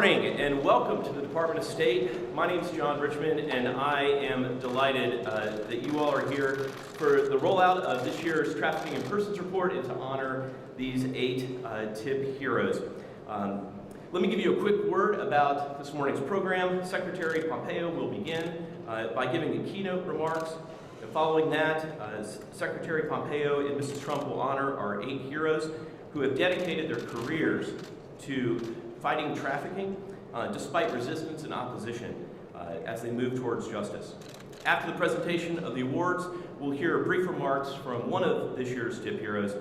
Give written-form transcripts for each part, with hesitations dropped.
morning and welcome to the Department of State. My name is John Richmond and I am delighted that you all are here for the rollout of this year's Trafficking in Persons report and to honor these 8 TIP heroes. Let me give you a quick word about this morning's program. Secretary Pompeo will begin by giving the keynote remarks. And following that, Secretary Pompeo and Mrs. Trump will honor our 8 heroes who have dedicated their careers to fighting trafficking despite resistance and opposition as they move towards justice. After the presentation of the awards, we'll hear brief remarks from one of this year's TIP heroes,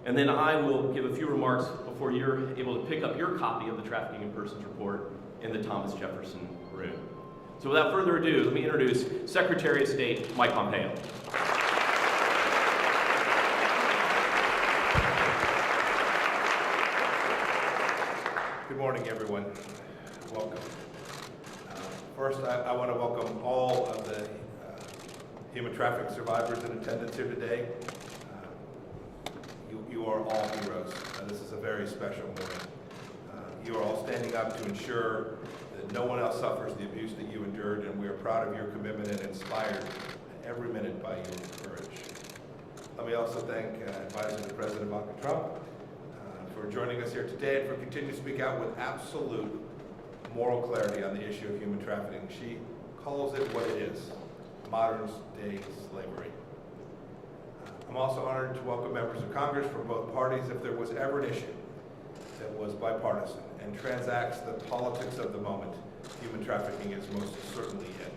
and then I will give a few remarks before you're able to pick up your copy of the Trafficking in Persons report in the Thomas Jefferson room. So without further ado, let me introduce Secretary of State Mike Pompeo. Good morning, everyone. Welcome. First, I want to welcome all of the human trafficking survivors in attendance here today. You are all heroes. This is a very special morning. You are all standing up to ensure that no one else suffers the abuse that you endured, and we are proud of your commitment and inspired every minute by your courage. Let me also thank Advisor to Pres Ivanka Trump for joining us here today and for continuing to speak out with absolute moral clarity on the issue of human trafficking. She calls it what it is, modern-day slavery. I'm also honored to welcome members of Congress from both parties if there was ever an issue that was bipartisan and transacts the politics of the moment. Human trafficking is most certainly it.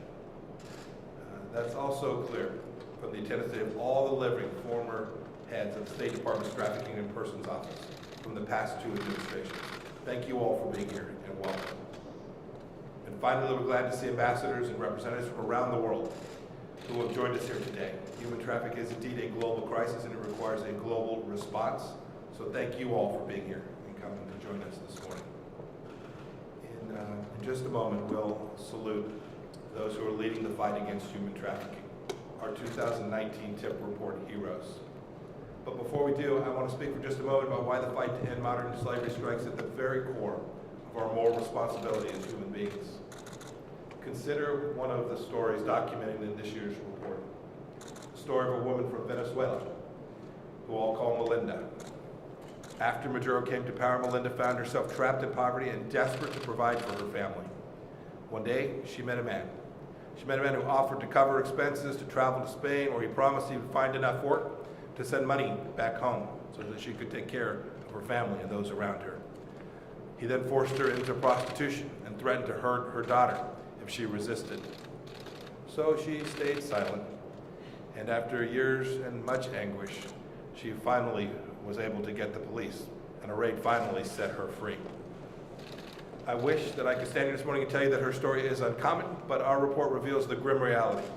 That's also clear from the attendance of all the living former heads of the State Department's Trafficking in Persons Office from the past 2 administrations. Thank you all for being here and welcome. And finally, we're glad to see ambassadors and representatives from around the world who have joined us here today. Human trafficking is indeed a global crisis and it requires a global response. So thank you all for being here and coming to join us this morning. In just a moment, we'll salute those who are leading the fight against human trafficking, our 2019 TIP report heroes. But before we do, I want to speak for just a moment about why the fight to end modern slavery strikes at the very core of our moral responsibility as human beings. Consider one of the stories documented in this year's report. The story of a woman from Venezuela, who all call Melinda. After Maduro came to power, Melinda found herself trapped in poverty and desperate to provide for her family. One day, she met a man. She met a man who offered to cover expenses to travel to Spain, where he promised he would find enough work to send money back home so that she could take care of her family and those around her. He then forced her into prostitution and threatened to hurt her daughter if she resisted. So she stayed silent, and after years and much anguish, she finally was able to get the police, and a raid finally set her free. I wish that I could stand here this morning and tell you that her story is uncommon, but our report reveals the grim reality.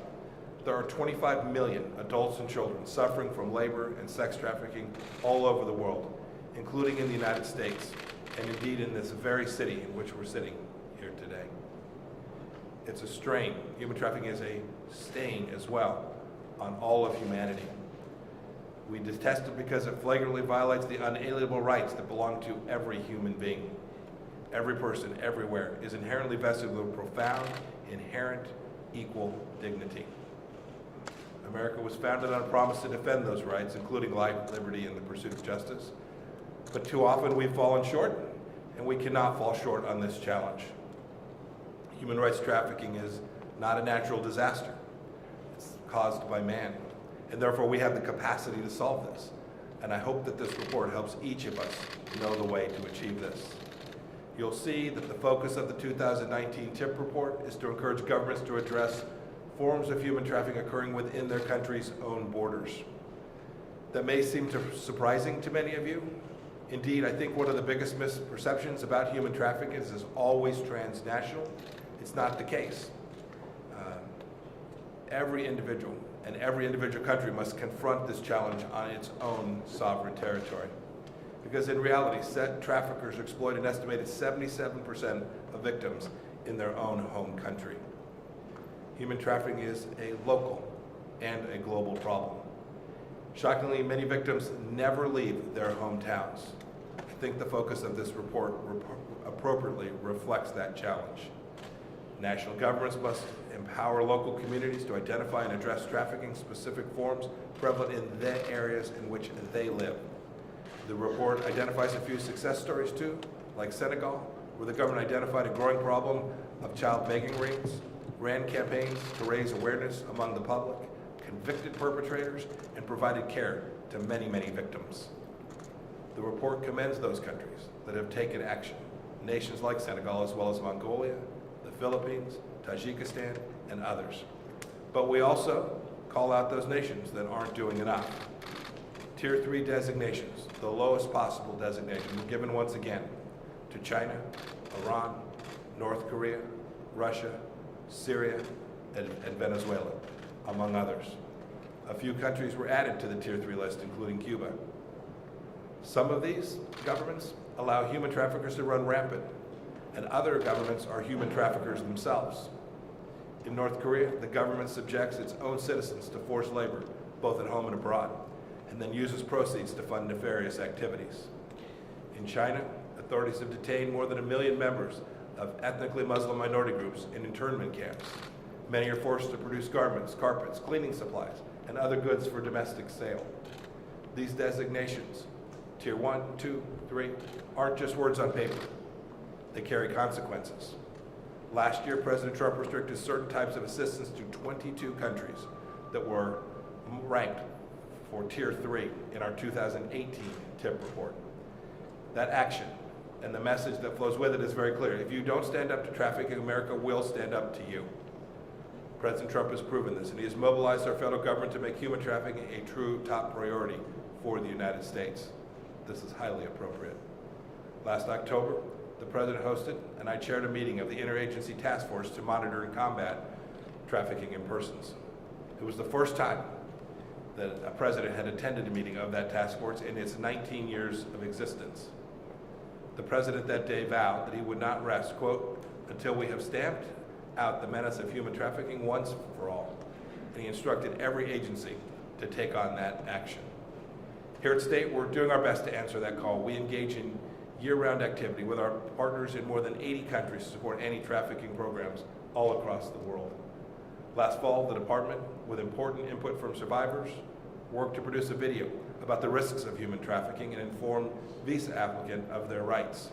There are 25 million adults and children suffering from labor and sex trafficking all over the world, including in the United States, and indeed in this very city in which we're sitting here today. It's a strain. Human trafficking is a stain as well on all of humanity. We detest it because it flagrantly violates the unalienable rights that belong to every human being. Every person, everywhere, is inherently vested with a profound, inherent, equal dignity. America was founded on a promise to defend those rights, including life, liberty, and the pursuit of justice. But too often we've fallen short, and we cannot fall short on this challenge. Human rights trafficking is not a natural disaster. It's caused by man, and therefore we have the capacity to solve this. And I hope that this report helps each of us know the way to achieve this. You'll see that the focus of the 2019 TIP report is to encourage governments to address forms of human trafficking occurring within their country's own borders. That may seem surprising to many of you. Indeed, I think one of the biggest misperceptions about human trafficking is it's always transnational. It's not the case. Every individual and every individual country must confront this challenge on its own sovereign territory. Because in reality, traffickers exploit an estimated 77% of victims in their own home country. Human trafficking is a local and a global problem. Shockingly, many victims never leave their hometowns. think the focus of this report appropriately reflects that challenge. National governments must empower local communities to identify and address trafficking-specific forms prevalent in the areas in which they live. The report identifies a few success stories too, like Senegal, where the government identified a growing problem of child begging rings, ran campaigns to raise awareness among the public, convicted perpetrators, and provided care to many, many victims. The report commends those countries that have taken action, nations like Senegal as well as Mongolia, the Philippines, Tajikistan, and others. But we also call out those nations that aren't doing enough. Tier 3 designations, the lowest possible designation, were given once again to China, Iran, North Korea, Russia, Syria, and Venezuela, among others. A few countries were added to the Tier 3 list, including Cuba. Some of these governments allow human traffickers to run rampant, and other governments are human traffickers themselves. In North Korea, the government subjects its own citizens to forced labor, both at home and abroad, and then uses proceeds to fund nefarious activities. In China, authorities have detained more than 1 million members of ethnically Muslim minority groups in internment camps. Many are forced to produce garments, carpets, cleaning supplies, and other goods for domestic sale. These designations, Tier 1, 2, 3, aren't just words on paper. They carry consequences. Last year, President Trump restricted certain types of assistance to 22 countries that were ranked for Tier 3 in our 2018 TIP report. That action and the message that flows with it is very clear. If you don't stand up to trafficking, America will stand up to you. President Trump has proven this, and he has mobilized our federal government to make human trafficking a true top priority for the United States. This is highly appropriate. Last October, the President hosted and I chaired a meeting of the Interagency Task Force to monitor and combat trafficking in persons. It was the first time that a President had attended a meeting of that task force in its 19 years of existence. The President that day vowed that he would not rest, quote, until we have stamped out the menace of human trafficking once for all. And he instructed every agency to take on that action. Here at State, we're doing our best to answer that call. We engage in year-round activity with our partners in more than 80 countries to support anti-trafficking programs all across the world. Last fall, the department, with important input from survivors, worked to produce a video about the risks of human trafficking and inform visa applicants of their rights.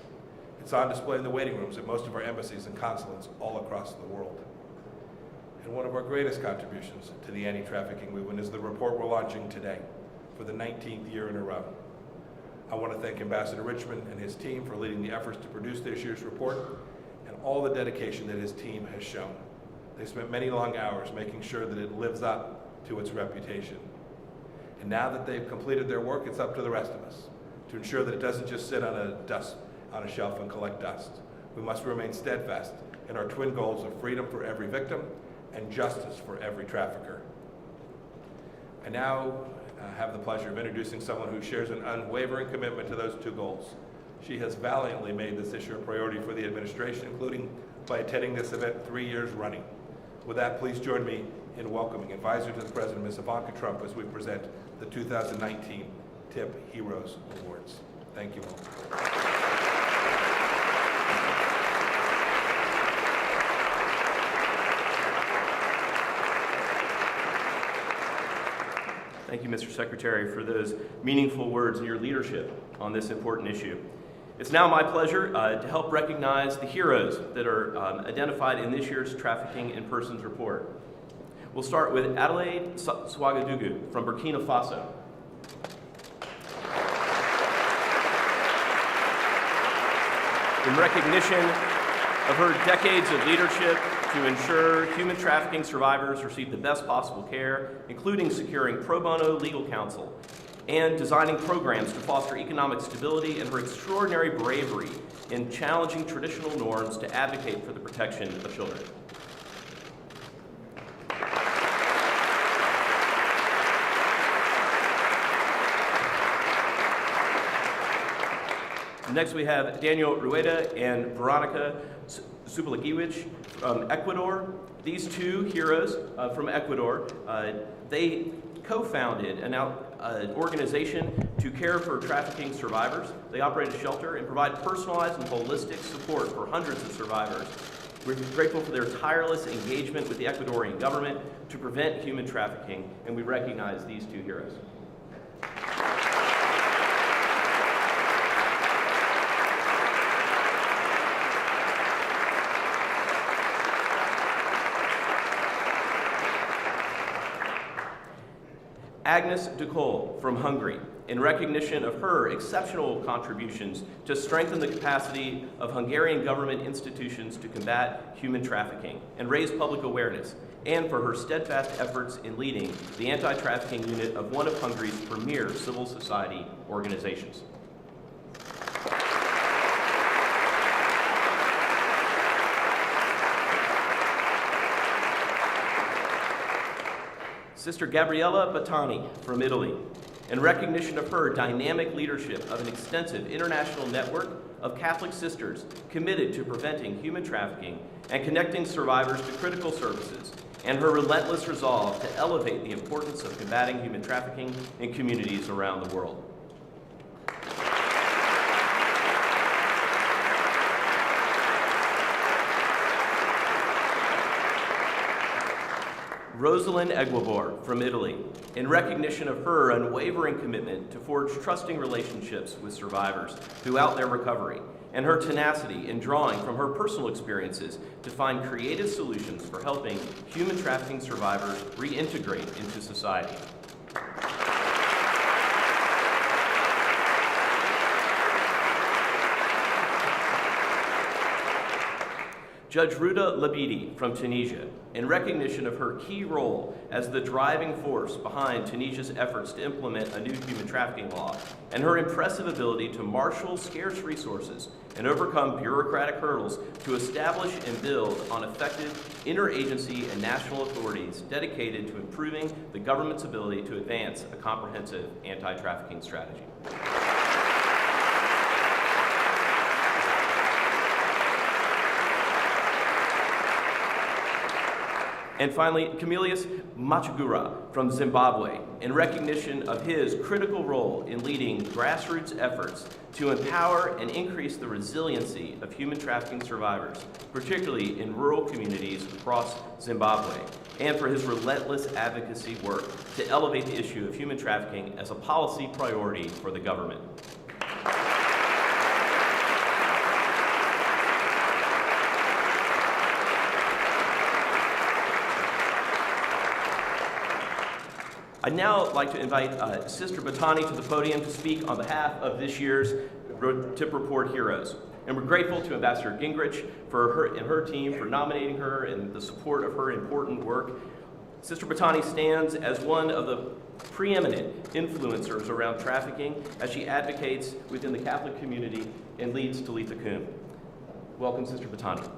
It's on display in the waiting rooms at most of our embassies and consulates all across the world. And one of our greatest contributions to the anti-trafficking movement is the report we're launching today for the 19th year in a row. I want to thank Ambassador Richmond and his team for leading the efforts to produce this year's report and all the dedication that his team has shown. They spent many long hours making sure that it lives up to its reputation. And now that they've completed their work, it's up to the rest of us to ensure that it doesn't just sit on a shelf and collect dust. We must remain steadfast in our twin goals of freedom for every victim and justice for every trafficker. I now have the pleasure of introducing someone who shares an unwavering commitment to those two goals. She has valiantly made this issue a priority for the administration, including by attending this event 3 years running. With that, please join me in welcoming Advisor to the President, Ms. Ivanka Trump, as we present the 2019 TIP Heroes Awards. Thank you all. Thank you, Mr. Secretary, for those meaningful words and your leadership on this important issue. It's now my pleasure to help recognize the heroes that are identified in this year's Trafficking in Persons report. We'll start with Adelaide Swagadugu from Burkina Faso. In recognition of her decades of leadership to ensure human trafficking survivors receive the best possible care, including securing pro bono legal counsel and designing programs to foster economic stability, and her extraordinary bravery in challenging traditional norms to advocate for the protection of children. Next we have Daniel Rueda and Veronica Supalagiwicz from Ecuador. These two heroes from Ecuador, they co-founded an an organization to care for trafficking survivors. They operate a shelter and provide personalized and holistic support for hundreds of survivors. We're grateful for their tireless engagement with the Ecuadorian government to prevent human trafficking, and we recognize these two heroes. Agnes de Cole from Hungary, in recognition of her exceptional contributions to strengthen the capacity of Hungarian government institutions to combat human trafficking and raise public awareness, and for her steadfast efforts in leading the anti-trafficking unit of one of Hungary's premier civil society organizations. Sister Gabriella Battani from Italy, in recognition of her dynamic leadership of an extensive international network of Catholic sisters committed to preventing human trafficking and connecting survivors to critical services, and her relentless resolve to elevate the importance of combating human trafficking in communities around the world. Rosalind Eguibor from Italy, in recognition of her unwavering commitment to forge trusting relationships with survivors throughout their recovery, and her tenacity in drawing from her personal experiences to find creative solutions for helping human trafficking survivors reintegrate into society. Judge Ruda Labidi from Tunisia, in recognition of her key role as the driving force behind Tunisia's efforts to implement a new human trafficking law, and her impressive ability to marshal scarce resources and overcome bureaucratic hurdles to establish and build on effective interagency and national authorities dedicated to improving the government's ability to advance a comprehensive anti-trafficking strategy. And finally, Camillus Machagura from Zimbabwe, in recognition of his critical role in leading grassroots efforts to empower and increase the resiliency of human trafficking survivors, particularly in rural communities across Zimbabwe, and for his relentless advocacy work to elevate the issue of human trafficking as a policy priority for the government. I'd now like to invite Sister Battani to the podium to speak on behalf of this year's Tip Report Heroes. And we're grateful to Ambassador Gingrich for her and her team for nominating her and the support of her important work. Sister Battani stands as one of the preeminent influencers around trafficking as she advocates within the Catholic community and leads Talitha Kum. Welcome, Sister Battani.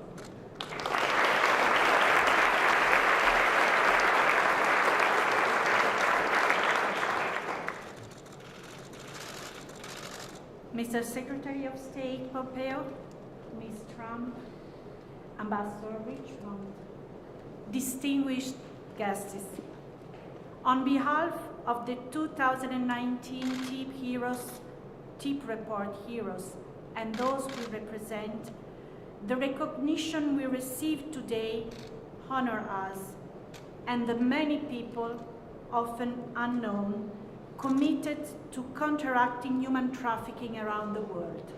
Mr. Secretary of State Pompeo, Ms. Trump, Ambassador Richmond, distinguished guests, on behalf of the 2019 Tip Report Heroes, and those we represent, the recognition we receive today honor us and the many people, often unknown, committed to counteracting human trafficking around the world.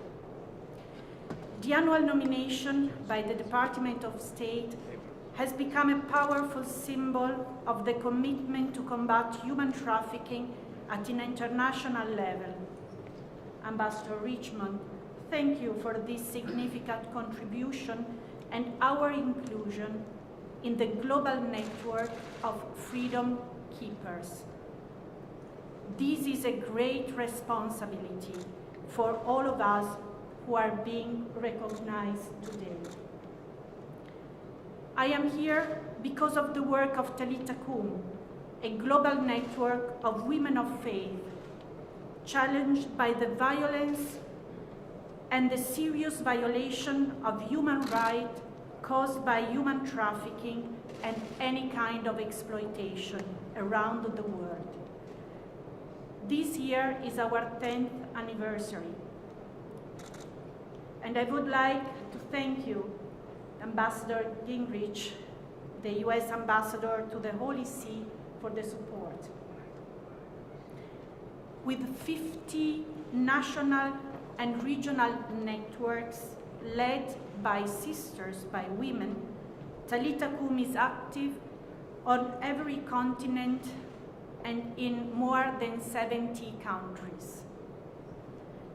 The annual nomination by the Department of State has become a powerful symbol of the commitment to combat human trafficking at an international level. Ambassador Richmond, thank you for this significant contribution and our inclusion in the global network of freedom keepers. This is a great responsibility for all of us who are being recognized today. I am here because of the work of Talitha Kum, a global network of women of faith, challenged by the violence and the serious violation of human rights caused by human trafficking and any kind of exploitation around the world. This year is our 10th anniversary. And I would like to thank you, Ambassador Gingrich, the US Ambassador to the Holy See, for the support. With 50 national and regional networks led by sisters, by women, Talitha Kum is active on every continent and in more than 70 countries.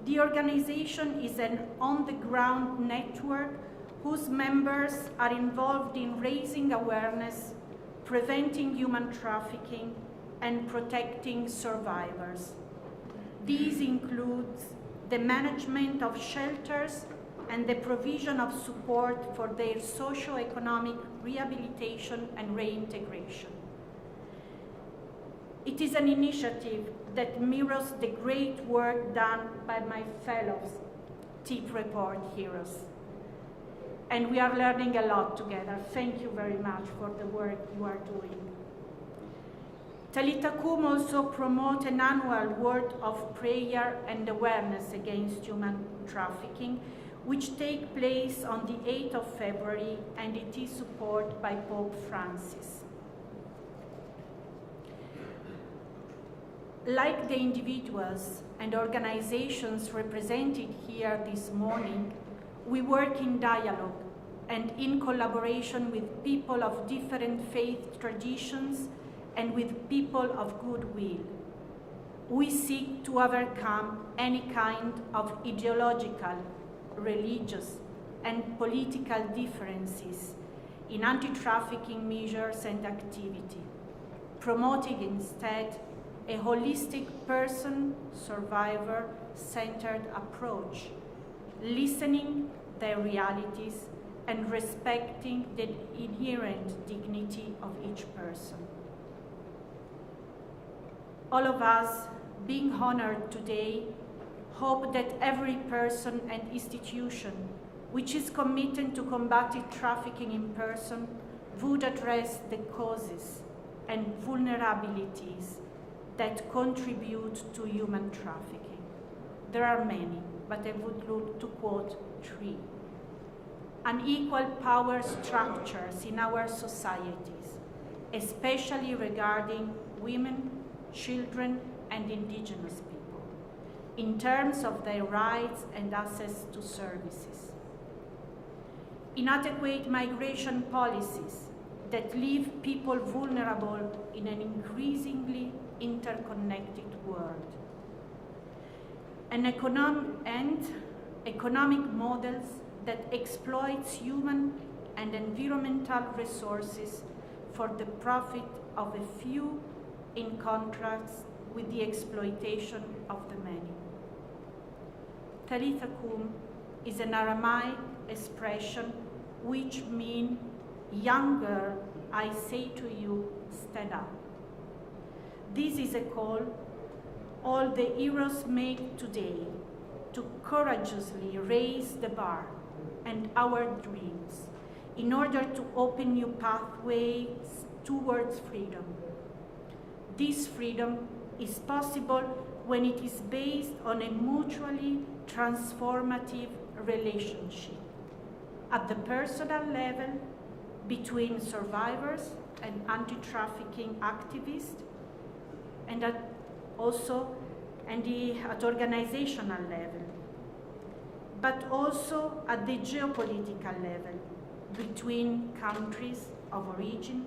The organization is an on-the-ground network whose members are involved in raising awareness, preventing human trafficking, and protecting survivors. These include the management of shelters and the provision of support for their socio-economic rehabilitation and reintegration. It is an initiative that mirrors the great work done by my fellows, TIP Report heroes. And we are learning a lot together. Thank you very much for the work you are doing. Talitha Kum also promotes an annual word of prayer and awareness against human trafficking, which takes place on the 8th of February, and it is supported by Pope Francis. Like the individuals and organizations represented here this morning, we work in dialogue and in collaboration with people of different faith traditions and with people of goodwill. We seek to overcome any kind of ideological, religious, and political differences in anti-trafficking measures and activity, promoting instead a holistic person, survivor, centered approach, listening their realities and respecting the inherent dignity of each person. All of us, being honored today, hope that every person and institution which is committed to combating trafficking in person would address the causes and vulnerabilities that contribute to human trafficking. There are many, but I would look to quote 3. Unequal power structures in our societies, especially regarding women, children, and indigenous people, in terms of their rights and access to services. Inadequate migration policies that leave people vulnerable in an increasingly interconnected world. And economic models that exploits human and environmental resources for the profit of a few in contrast with the exploitation of the many. Talitha Kum is an Aramaic expression which means, young girl, I say to you, stand up. This is a call all the heroes make today to courageously raise the bar and our dreams in order to open new pathways towards freedom. This freedom is possible when it is based on a mutually transformative relationship at the personal level between survivors and anti-trafficking activists, and at organizational level, but also at the geopolitical level between countries of origin,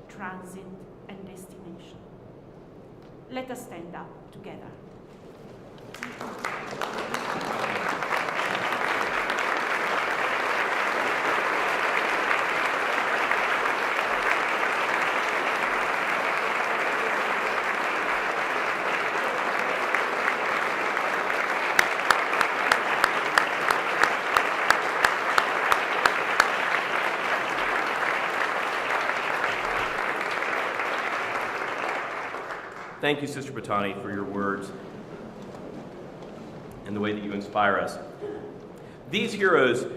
transit, and destination. Let us stand up together. Thank you, Sister Batani, for your words and the way that you inspire us. These heroes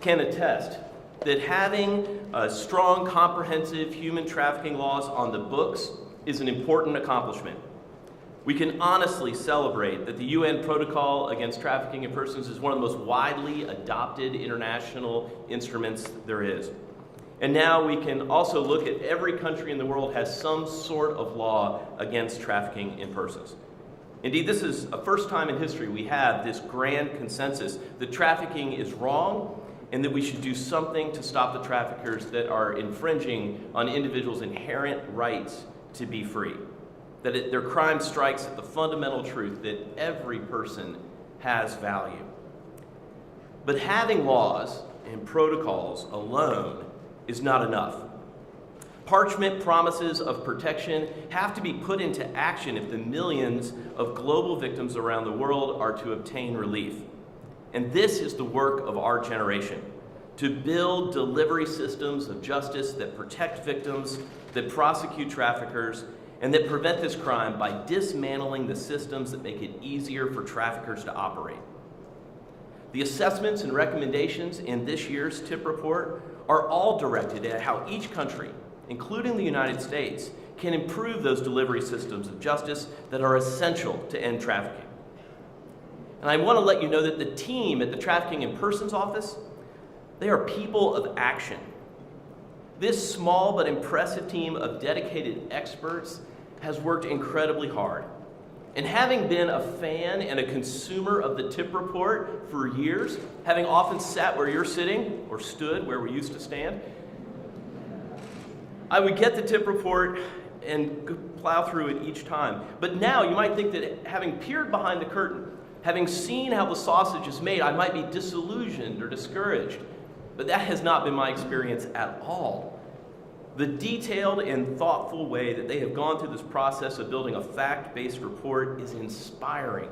can attest that having strong, comprehensive human trafficking laws on the books is an important accomplishment. We can honestly celebrate that the UN Protocol Against Trafficking in Persons is one of the most widely adopted international instruments there is. And now we can also look at every country in the world has some sort of law against trafficking in persons. Indeed, this is a first time in history we have this grand consensus that trafficking is wrong and that we should do something to stop the traffickers that are infringing on individuals' inherent rights to be free. That their crime strikes at the fundamental truth that every person has value. But having laws and protocols alone is not enough. Parchment promises of protection have to be put into action if the millions of global victims around the world are to obtain relief. And this is the work of our generation, to build delivery systems of justice that protect victims, that prosecute traffickers, and that prevent this crime by dismantling the systems that make it easier for traffickers to operate. The assessments and recommendations in this year's TIP report are all directed at how each country, including the United States, can improve those delivery systems of justice that are essential to end trafficking. And I want to let you know that the team at the Trafficking in Persons Office, they are people of action. This small but impressive team of dedicated experts has worked incredibly hard. And having been a fan and a consumer of the TIP report for years, having often sat where you're sitting or stood where we used to stand, I would get the TIP report and plow through it each time. But now you might think that having peered behind the curtain, having seen how the sausage is made, I might be disillusioned or discouraged. But that has not been my experience at all. The detailed and thoughtful way that they have gone through this process of building a fact-based report is inspiring.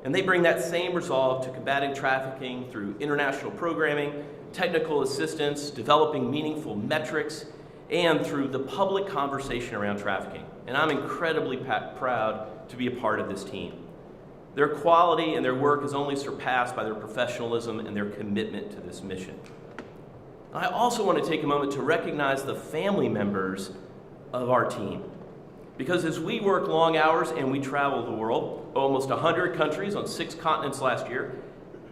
And they bring that same resolve to combating trafficking through international programming, technical assistance, developing meaningful metrics, and through the public conversation around trafficking. And I'm incredibly proud to be a part of this team. Their quality and their work is only surpassed by their professionalism and their commitment to this mission. I also want to take a moment to recognize the family members of our team. Because as we work long hours and we travel the world, almost 100 countries on 6 continents last year,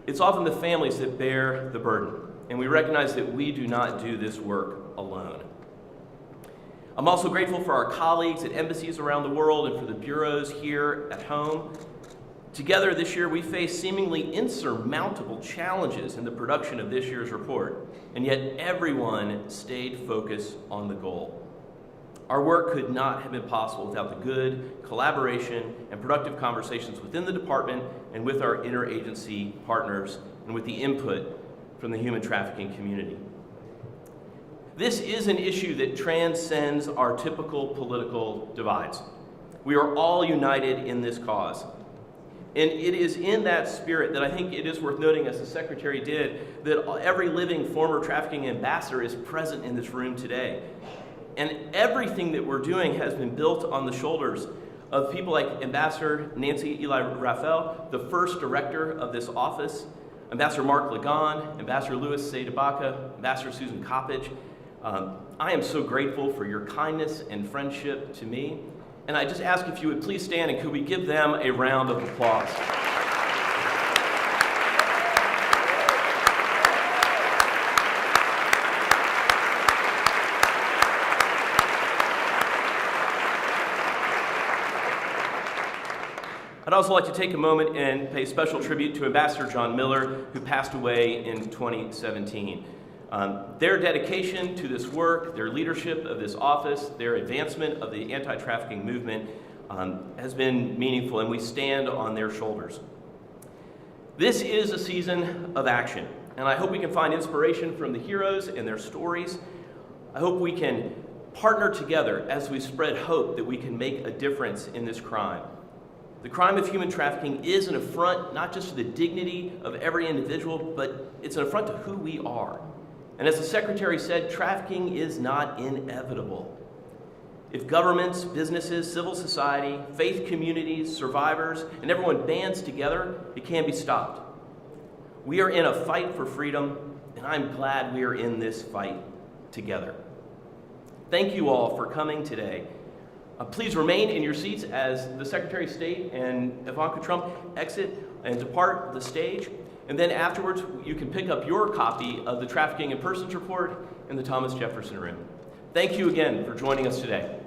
it's often the families that bear the burden. And we recognize that we do not do this work alone. I'm also grateful for our colleagues at embassies around the world and for the bureaus here at home. Together this year, we faced seemingly insurmountable challenges in the production of this year's report, and yet everyone stayed focused on the goal. Our work could not have been possible without the good collaboration and productive conversations within the department and with our interagency partners and with the input from the human trafficking community. This is an issue that transcends our typical political divides. We are all united in this cause. And it is in that spirit that I think it is worth noting, as the Secretary did, that every living former trafficking ambassador is present in this room today. And everything that we're doing has been built on the shoulders of people like Ambassador Nancy Eli Raphael, the first director of this office, Ambassador Mark Lagon, Ambassador Louis Seydabaka, Ambassador Susan Coppage. I am so grateful for your kindness and friendship to me. And I just ask if you would please stand and could we give them a round of applause. I'd also like to take a moment and pay special tribute to Ambassador John Miller, who passed away in 2017. Their dedication to this work, their leadership of this office, their advancement of the anti-trafficking movement has been meaningful, and we stand on their shoulders. This is a season of action, and I hope we can find inspiration from the heroes and their stories. I hope we can partner together as we spread hope that we can make a difference in this crime. The crime of human trafficking is an affront not just to the dignity of every individual, but it's an affront to who we are. And as the Secretary said, trafficking is not inevitable. If governments, businesses, civil society, faith communities, survivors, and everyone bands together, it can be stopped. We are in a fight for freedom, and I'm glad we are in this fight together. Thank you all for coming today. Please remain in your seats as the Secretary of State and Ivanka Trump exit and depart the stage. And then afterwards, you can pick up your copy of the Trafficking in Persons report in the Thomas Jefferson Room. Thank you again for joining us today.